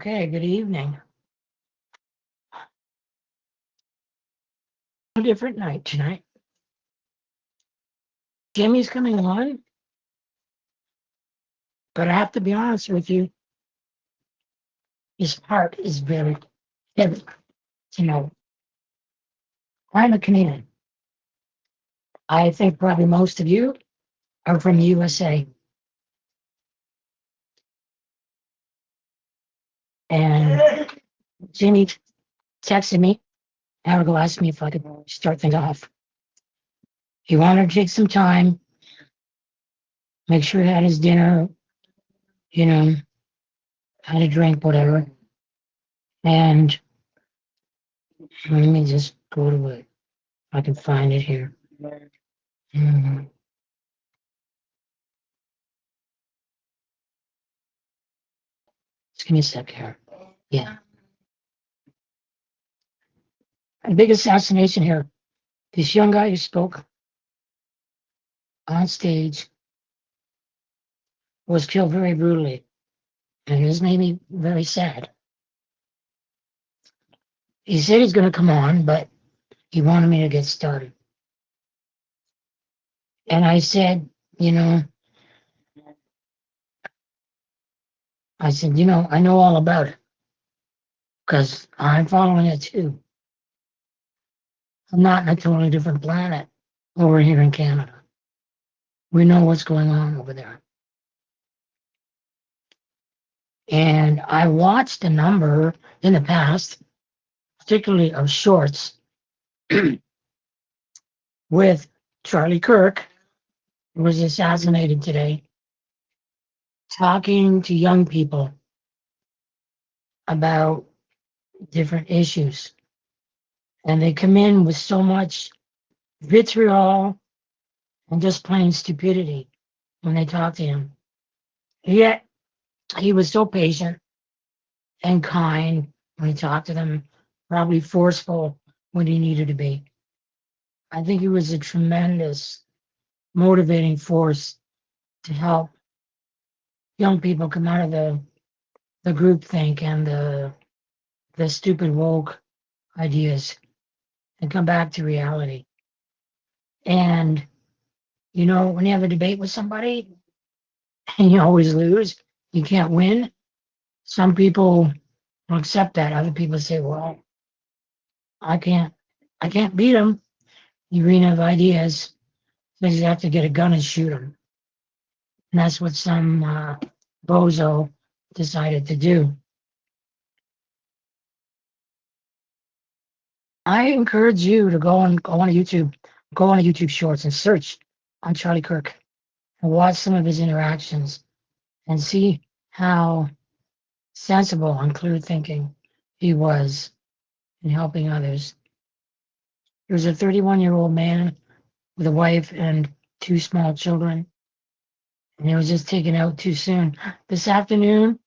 Okay, good evening. A different night tonight. Jimmy's coming on, but I have to be honest with you, his heart is very heavy. You know, I'm a Canadian. I think probably most of you are from the USA. And Jimmy texted me an hour ago, asked me if I could start things off. He wanted to take some time, make sure he had his dinner, you know, had a drink, whatever. And let me just go to it. I can find it here. Mhm. Just give me a sec here. Yeah. A big assassination here. This young guy who spoke on stage was killed very brutally, and this made me very sad. He said he's going to come on, but he wanted me to get started. And I said, I know all about it because I'm following it too. I'm not in a totally different planet over here in Canada. We know what's going on over there. And I watched a number in the past, particularly of shorts, with Charlie Kirk, who was assassinated today, talking to young people about different issues. And they come in with so much vitriol and just plain stupidity when they talk to him. Yet he was so patient and kind when he talked to them, probably forceful when he needed to be. I think he was a tremendous motivating force to help young people come out of the groupthink and the stupid woke ideas and come back to reality. And when you have a debate with somebody and you always lose, you can't win. Some people will accept that. Other people say, "Well, I can't beat them. You really have ideas, so you have to get a gun and shoot them." And that's what some bozo decided to do. I encourage you to go on YouTube Shorts and search on Charlie Kirk and watch some of his interactions and see how sensible and clear thinking he was in helping others. He was a 31-year-old man with a wife and two small children, and he was just taken out too soon. This afternoon,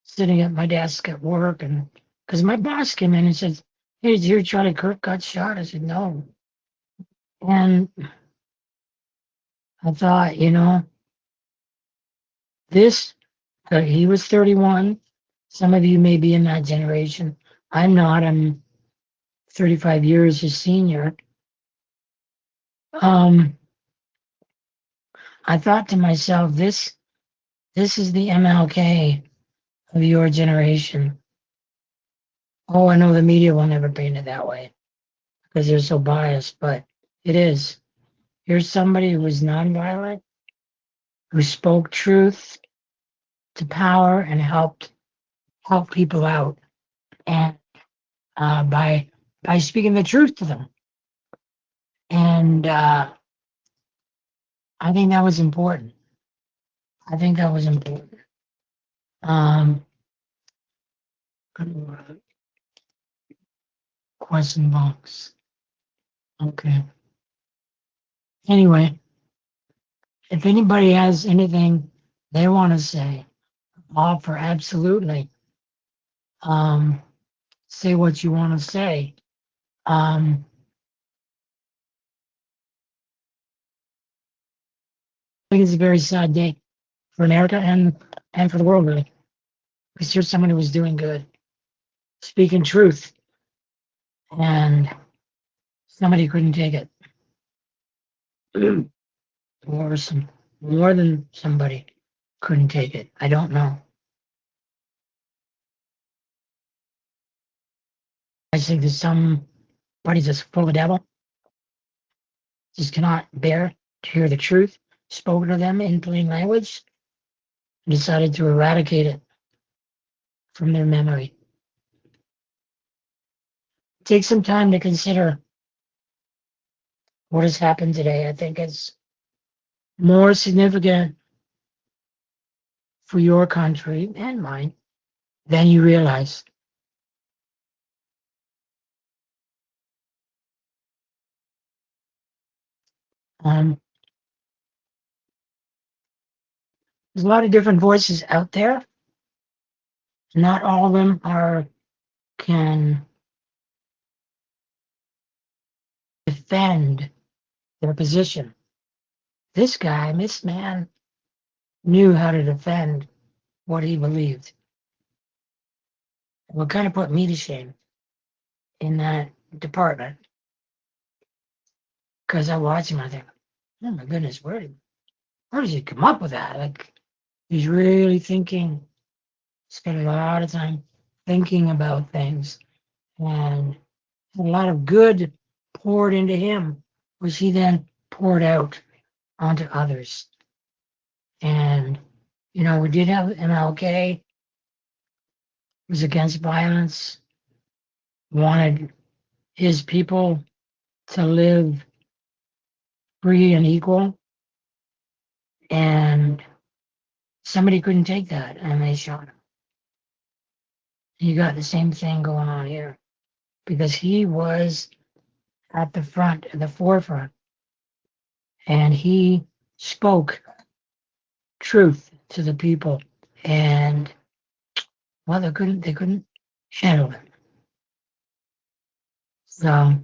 sitting at my desk at work, and because my boss came in and said, "Hey, did you hear Charlie Kirk got shot?" I said, "No." And I thought, this, he was 31. Some of you may be in that generation. I'm not. I'm 35 years his senior. I thought to myself, this is the MLK of your generation. Oh, I know the media will never paint it that way because they're so biased, but it is. Here's somebody who was nonviolent, who spoke truth to power and help people out, and by speaking the truth to them. And I think that was important. I think that was important. Um, question box. Okay. Anyway, if anybody has anything they want to say, offer absolutely. Say what you want to say. I think it's a very sad day for America and for the world, really. Because here's somebody who was doing good, speaking truth, and somebody couldn't take it. Or some more than somebody couldn't take it. I don't know. I think there's somebody that's full of devil, just cannot bear to hear the truth spoken to them in plain language, and decided to eradicate it from their memory. Take some time to consider what has happened today. I think it's more significant for your country and mine than you realize. Um, there's a lot of different voices out there. Not all of them can defend their position. This man knew how to defend what he believed. It will kind of put me to shame in that department, because I watch him. I think, oh my goodness, where does he come up with that? Like, he's really thinking. Spent a lot of time thinking about things, and a lot of good poured into him, which he then poured out onto others. And we did have MLK, was against violence, wanted his people to live free and equal, and somebody couldn't take that, and they shot him. You got the same thing going on here, because he was at the forefront, and he spoke truth to the people, and well, they couldn't handle it. So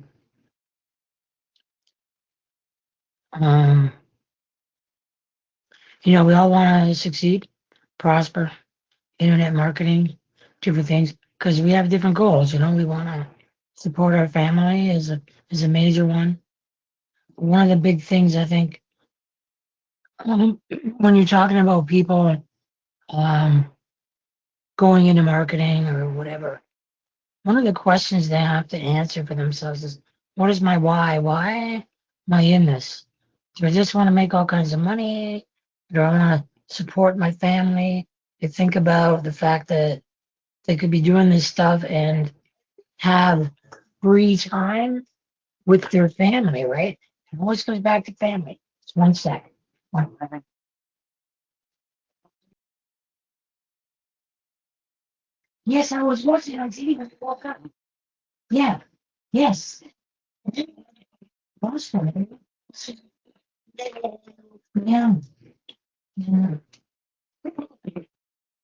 um, we all want to succeed, prosper, internet marketing, different things, because we have different goals. We want to support our family is a major one. One of the big things, I think, when you're talking about people um, going into marketing or whatever, one of the questions they have to answer for themselves is, what is my why? Why am I in this? Do I just want to make all kinds of money? Do I want to support my family? They think about the fact that they could be doing this stuff and have free time with their family, right? It always comes back to family. Just one sec. One second. Yes, I was watching on TV when I woke up. Yeah. Yes. Awesome. Yeah. Yeah.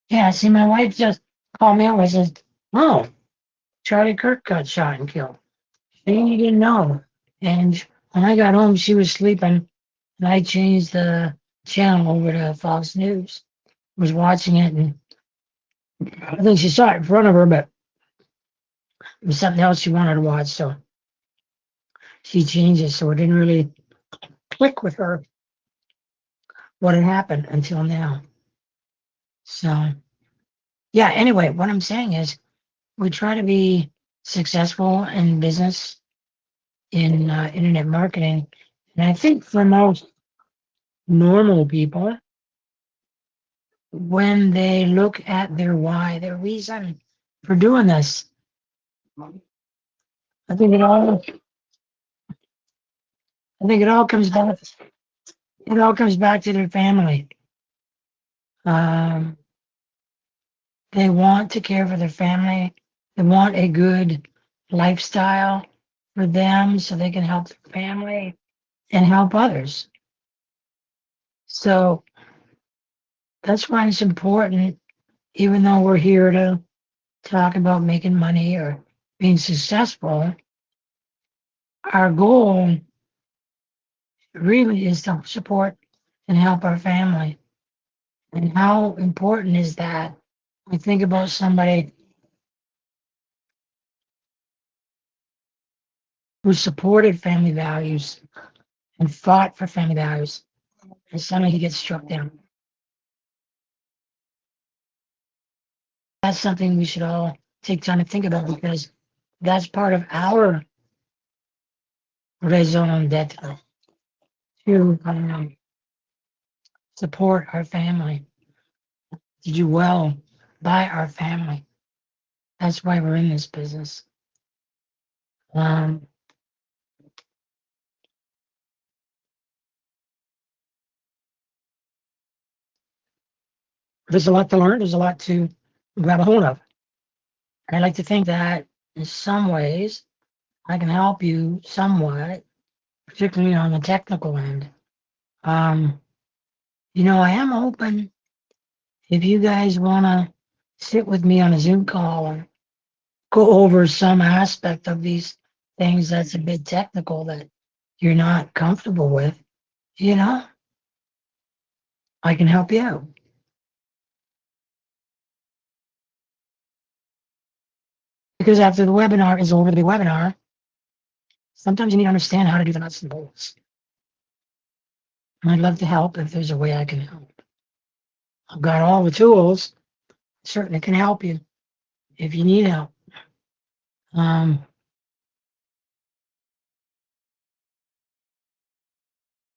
Yeah. See, my wife just called me up and says, "Oh, Charlie Kirk got shot and killed." She didn't know. And when I got home, she was sleeping, and I changed the channel over to Fox News. Was watching it, and I think she saw it in front of her, but it was something else she wanted to watch, so she changed it. So it didn't really click with her what had happened until now. So, yeah, anyway, what I'm saying is we try to be successful in business, in internet marketing. And I think for most normal people, when they look at their why, their reason for doing this, I think it all I think it all comes back to their family. Um, they want to care for their family. They want a good lifestyle for them so they can help their family and help others. So that's why it's important, even though we're here to talk about making money or being successful, our goal really is to support and help our family. And how important is that I think about somebody who supported family values and fought for family values, and suddenly he gets struck down. That's something we should all take time to think about because that's part of our raison d'etre to support our family, to do well by our family. That's why we're in this business. Um, there's a lot to learn. There's a lot to grab a hold of. And I like to think that in some ways I can help you somewhat, particularly on the technical end. Um, I am open if you guys want to sit with me on a Zoom call and go over some aspect of these things that's a bit technical that you're not comfortable with, you know, I can help you out. Because after the webinar is over, the big webinar, sometimes you need to understand how to do the nuts and bolts. And I'd love to help if there's a way I can help. I've got all the tools, certainly can help you if you need help.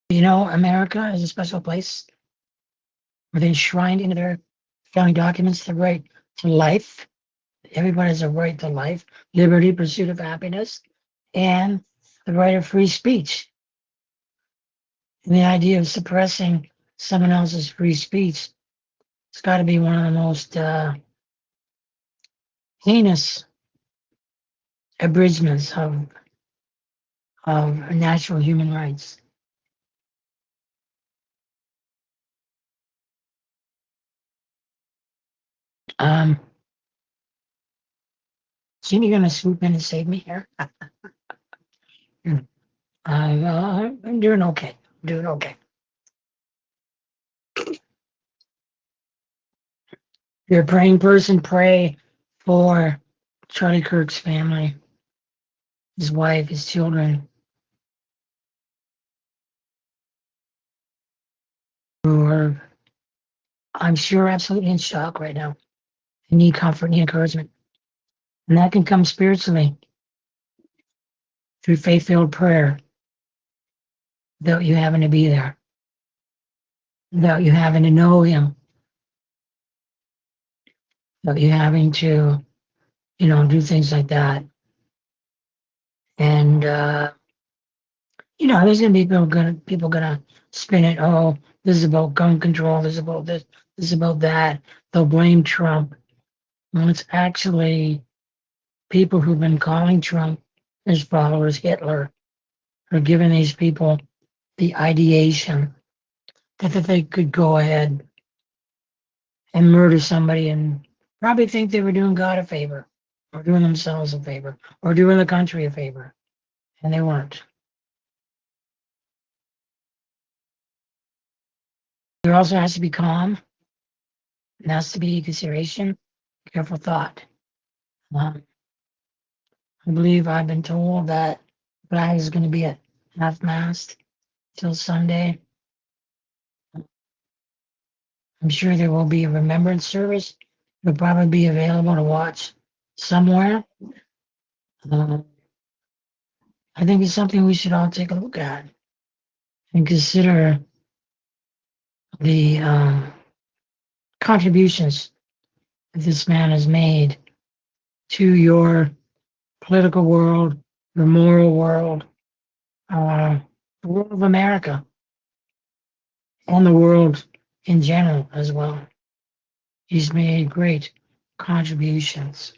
America is a special place where they enshrined into their founding documents the right to life. Everybody has a right to life, liberty, pursuit of happiness, and the right of free speech. And the idea of suppressing someone else's free speech, it's got to be one of the most heinous abridgments of natural human rights. Jimmy, you're going to swoop in and save me here? I'm doing okay. Doing okay. If you're a praying person, pray for Charlie Kirk's family, his wife, his children, who are, I'm sure, absolutely in shock right now and need comfort, need encouragement. And that can come spiritually through faith-filled prayer, without you having to be there, without you having to know him, without you having to, do things like that. And there's gonna be people gonna spin it. Oh, this is about gun control. This is about this. This is about that. They'll blame Trump. Well, it's actually people who've been calling Trump his followers Hitler, are giving these people the ideation that they could go ahead and murder somebody and probably think they were doing God a favor, or doing themselves a favor, or doing the country a favor, and they weren't. There also has to be calm. There has to be consideration, careful thought. I believe I've been told that flag is going to be at half-mast till Sunday. I'm sure there will be a remembrance service. It'll probably be available to watch somewhere. I think it's something we should all take a look at and consider the contributions that this man has made to your political world, your moral world, the world of America, and the world in general as well. He's made great contributions.